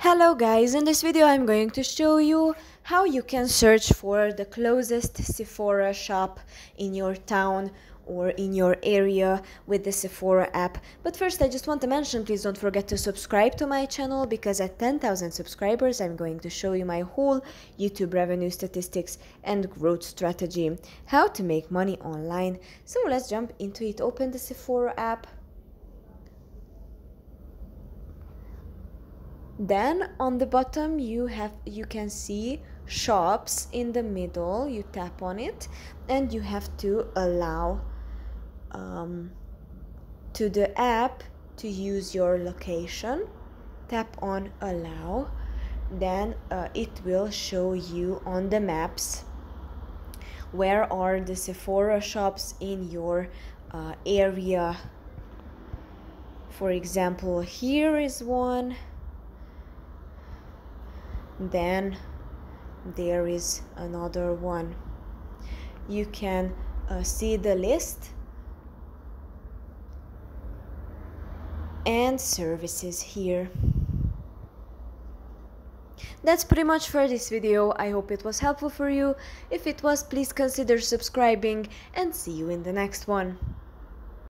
Hello guys, in this video I'm going to show you how you can search for the closest Sephora shop in your town or in your area with the Sephora app. But first I just want to mention, please don't forget to subscribe to my channel, because at 10,000 subscribers I'm going to show you my whole YouTube revenue statistics and growth strategy, how to make money online. So let's jump into it. Open the Sephora app. Then on the bottom you can see shops in the middle. You tap on it and you have to allow to the app to use your location. Tap on allow, then it will show you on the maps where are the Sephora shops in your area. For example, here is one. Then there is another one. You can see the list and services here. That's pretty much for this video. I hope it was helpful for you. If it was, please consider subscribing, and see you in the next one.